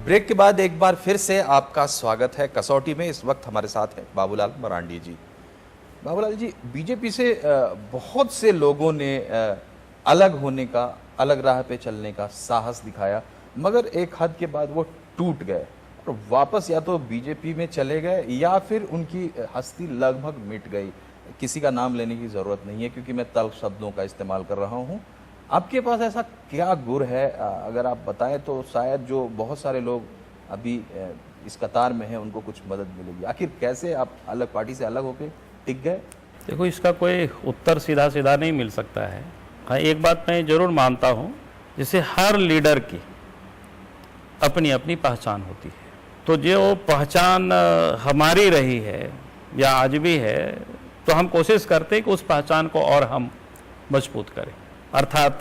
Break के बाद एक बार फिर से आपका स्वागत है कसौटी में। इस वक्त हमारे साथ हैं बाबूलाल मरांडी जी। बाबूलाल जी, बीजेपी से बहुत से लोगों ने अलग होने का, अलग राह पे चलने का साहस दिखाया, मगर एक हद के बाद वो टूट गए और वापस या तो बीजेपी में चले गए या फिर उनकी हस्ती लगभग मिट गई। किसी का नाम लेने की ज़रूरत नहीं है क्योंकि मैं तल्ख शब्दों का इस्तेमाल कर रहा हूँ। आपके पास ऐसा क्या गुर है, अगर आप बताएं तो शायद जो बहुत सारे लोग अभी इस कतार में हैं उनको कुछ मदद मिलेगी। आखिर कैसे आप अलग पार्टी से अलग होकर टिक गए? देखो, इसका कोई उत्तर सीधा सीधा नहीं मिल सकता है। हाँ, एक बात मैं ज़रूर मानता हूँ, जैसे हर लीडर की अपनी अपनी पहचान होती है, तो जो पहचान हमारी रही है या आज भी है, तो हम कोशिश करते हैं कि उस पहचान को और हम मजबूत करें। अर्थात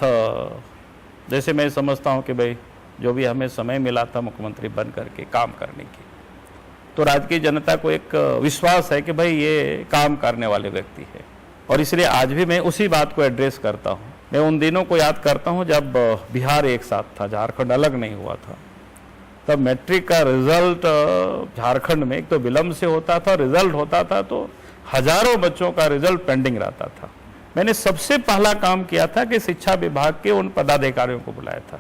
जैसे मैं समझता हूँ कि भाई जो भी हमें समय मिला था मुख्यमंत्री बन करके काम करने की, तो राज्य की जनता को एक विश्वास है कि भाई ये काम करने वाले व्यक्ति है, और इसलिए आज भी मैं उसी बात को एड्रेस करता हूँ। मैं उन दिनों को याद करता हूँ जब बिहार एक साथ था, झारखंड अलग नहीं हुआ था। तब मैट्रिक का रिजल्ट झारखंड में एक तो विलम्ब से होता था, रिजल्ट होता था तो हजारों बच्चों का रिजल्ट पेंडिंग रहता था। मैंने सबसे पहला काम किया था कि शिक्षा विभाग के उन पदाधिकारियों को बुलाया था,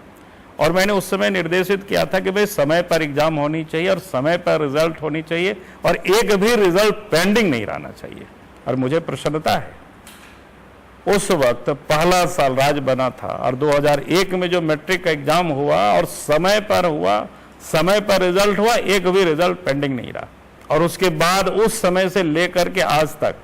और मैंने उस समय निर्देशित किया था कि भाई समय पर एग्जाम होनी चाहिए और समय पर रिजल्ट होनी चाहिए और एक भी रिजल्ट पेंडिंग नहीं रहना चाहिए। और मुझे प्रसन्नता है, उस वक्त पहला साल राज्य बना था और 2001 में जो मैट्रिक का एग्जाम हुआ और समय पर हुआ, समय पर रिजल्ट हुआ, एक भी रिजल्ट पेंडिंग नहीं रहा। और उसके बाद उस समय से लेकर के आज तक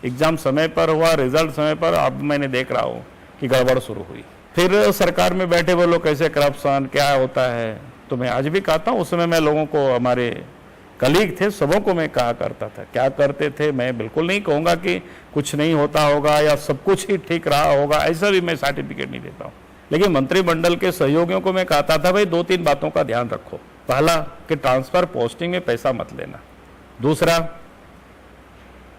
एग्जाम समय पर हुआ, रिजल्ट समय पर। अब मैंने देख रहा हूँ कि गड़बड़ शुरू हुई। फिर सरकार में बैठे वो लोग कैसे करप्शन क्या होता है, तो मैं आज भी कहता हूँ, उस समय मैं लोगों को, हमारे कलीग थे, सबों को मैं कहा करता था क्या करते थे। मैं बिल्कुल नहीं कहूँगा कि कुछ नहीं होता होगा या सब कुछ ही ठीक रहा होगा, ऐसा भी मैं सर्टिफिकेट नहीं देता हूँ। लेकिन मंत्रिमंडल के सहयोगियों को मैं कहता था भाई 2-3 बातों का ध्यान रखो। पहला कि ट्रांसफर पोस्टिंग में पैसा मत लेना। दूसरा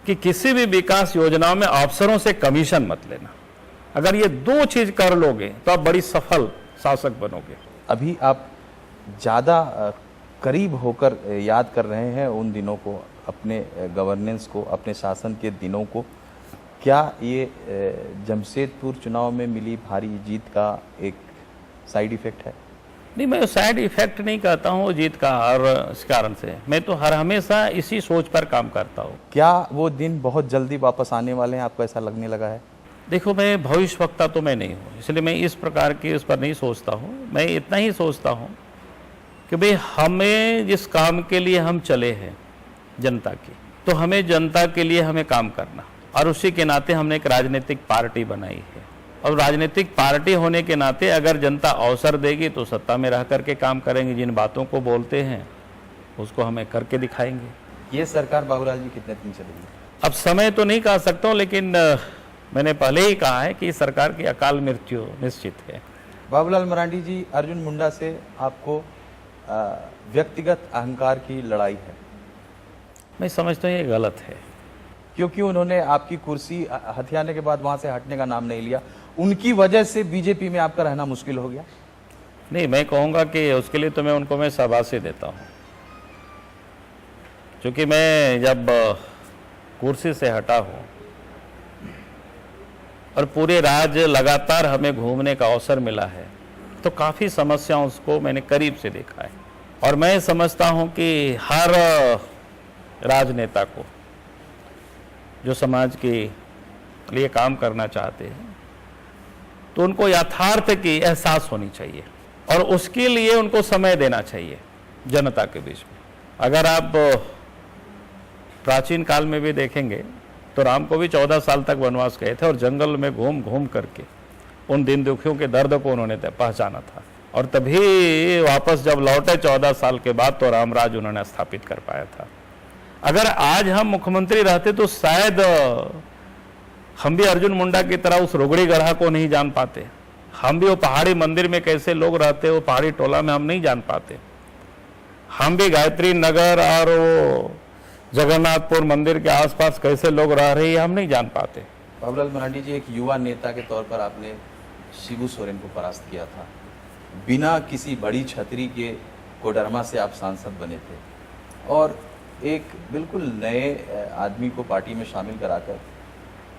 कि किसी भी विकास योजनाओं में अफसरों से कमीशन मत लेना। अगर ये 2 चीज कर लोगे तो आप बड़ी सफल शासक बनोगे। अभी आप ज़्यादा करीब होकर याद कर रहे हैं उन दिनों को, अपने गवर्नेंस को, अपने शासन के दिनों को। क्या ये जमशेदपुर चुनाव में मिली भारी जीत का एक साइड इफेक्ट है? नहीं, मैं साइड इफेक्ट नहीं कहता हूँ जीत का, और इस कारण से मैं तो हर हमेशा इसी सोच पर काम करता हूँ। क्या वो दिन बहुत जल्दी वापस आने वाले हैं, आपको ऐसा लगने लगा है? देखो, मैं भविष्यवक्ता तो मैं नहीं हूँ, इसलिए मैं इस प्रकार की उस पर नहीं सोचता हूँ। मैं इतना ही सोचता हूँ कि भाई हमें जिस काम के लिए हम चले हैं जनता की, तो हमें जनता के लिए हमें काम करना, और उसी के नाते हमने एक राजनीतिक पार्टी बनाई है, और राजनीतिक पार्टी होने के नाते अगर जनता अवसर देगी तो सत्ता में रह करके काम करेंगे। जिन बातों को बोलते हैं उसको हमें करके दिखाएंगे। ये सरकार बाबूलाल जी कितने दिन चलेगी? अब समय तो नहीं कह सकता हूँ, लेकिन मैंने पहले ही कहा है कि सरकार की अकाल मृत्यु निश्चित है। बाबूलाल मरांडी जी, अर्जुन मुंडा से आपको व्यक्तिगत अहंकार की लड़ाई है। मैं समझता हूँ ये गलत है, क्योंकि उन्होंने आपकी कुर्सी हथियाने के बाद वहां से हटने का नाम नहीं लिया। उनकी वजह से बीजेपी में आपका रहना मुश्किल हो गया। नहीं, मैं कहूँगा कि उसके लिए तो मैं शाबाशी देता हूँ, क्योंकि मैं जब कुर्सी से हटा हूँ और पूरे राज्य लगातार हमें घूमने का अवसर मिला है, तो काफ़ी समस्याओं को मैंने करीब से देखा है। और मैं समझता हूँ कि हर राजनेता को जो समाज के लिए काम करना चाहते हैं, तो उनको यथार्थ की एहसास होनी चाहिए और उसके लिए उनको समय देना चाहिए जनता के बीच में। अगर आप प्राचीन काल में भी देखेंगे तो राम को भी 14 साल तक वनवास गए थे और जंगल में घूम घूम करके उन दिन दुखियों के दर्द को उन्होंने पहचाना था, और तभी वापस जब लौटे 14 साल के बाद तो रामराज उन्होंने स्थापित कर पाया था। अगर आज हम मुख्यमंत्री रहते तो शायद हम भी अर्जुन मुंडा की तरह उस रोगड़ी गढ़ा को नहीं जान पाते। हम भी वो पहाड़ी मंदिर में कैसे लोग रहते, वो पहाड़ी टोला में हम नहीं जान पाते। हम भी गायत्री नगर और वो जगन्नाथपुर मंदिर के आसपास कैसे लोग रह रहे हैं हम नहीं जान पाते। बाबूलाल मरांडी जी, एक युवा नेता के तौर पर आपने शिबू सोरेन को परास्त किया था। बिना किसी बड़ी छतरी के कोडरमा से आप सांसद बने थे और एक बिल्कुल नए आदमी को पार्टी में शामिल कराकर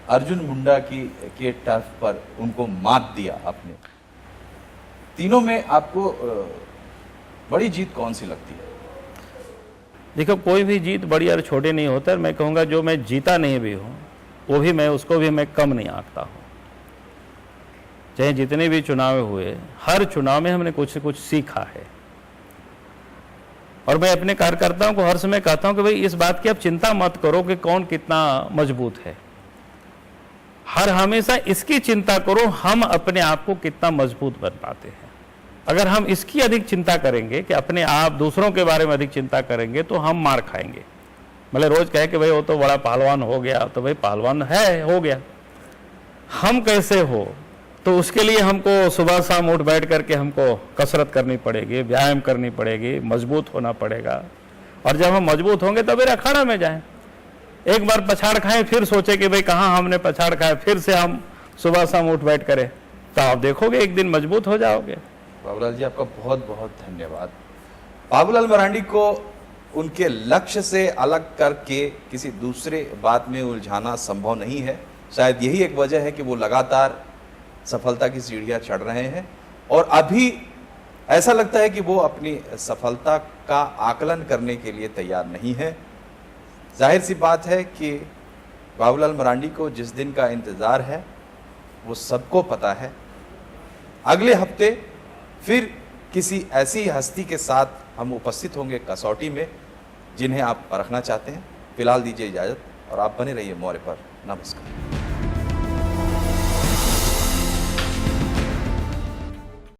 अर्जुन मुंडा के टर्फ पर उनको मात दिया आपने। तीनों में आपको बड़ी जीत कौन सी लगती है? देखो, कोई भी जीत बड़ी और छोटी नहीं होता। मैं कहूँगा जो मैं जीता नहीं भी हूँ वो भी उसको भी मैं कम नहीं आंकता हूँ। चाहे जितने भी चुनाव हुए, हर चुनाव में हमने कुछ से कुछ सीखा है। और मैं अपने कार्यकर्ताओं को हर समय कहता हूं कि भाई इस बात की आप चिंता मत करो कि कौन कितना मजबूत है, हर हमेशा इसकी चिंता करो हम अपने आप को कितना मजबूत बन पाते हैं। अगर हम इसकी अधिक चिंता करेंगे कि अपने आप दूसरों के बारे में अधिक चिंता करेंगे तो हम मार खाएंगे। मतलब रोज कहे कि भाई वो तो बड़ा पहलवान हो गया, तो भाई पहलवान है, हो गया, हम कैसे हो? तो उसके लिए हमको सुबह शाम उठ बैठ करके हमको कसरत करनी पड़ेगी, व्यायाम करनी पड़ेगी, मजबूत होना पड़ेगा। और जब हम मजबूत होंगे तब फिर अखाड़ा में जाएं। एक बार पछाड़ खाएं फिर सोचे कि भाई कहाँ हमने पछाड़ खाया, फिर से हम सुबह शाम उठ बैठ करें, तो आप देखोगे एक दिन मजबूत हो जाओगे। बाबूलाल जी, आपका बहुत बहुत धन्यवाद। बाबूलाल मरांडी को उनके लक्ष्य से अलग करके किसी दूसरे बात में उलझाना संभव नहीं है। शायद यही एक वजह है कि वो लगातार सफलता की सीढ़ियां चढ़ रहे हैं और अभी ऐसा लगता है कि वो अपनी सफलता का आकलन करने के लिए तैयार नहीं है। जाहिर सी बात है कि बाबूलाल मरांडी को जिस दिन का इंतजार है वो सबको पता है। अगले हफ्ते फिर किसी ऐसी हस्ती के साथ हम उपस्थित होंगे कसौटी में जिन्हें आप परखना चाहते हैं। फिलहाल दीजिए इजाजत और आप बने रहिए मौर्य पर। नमस्कार।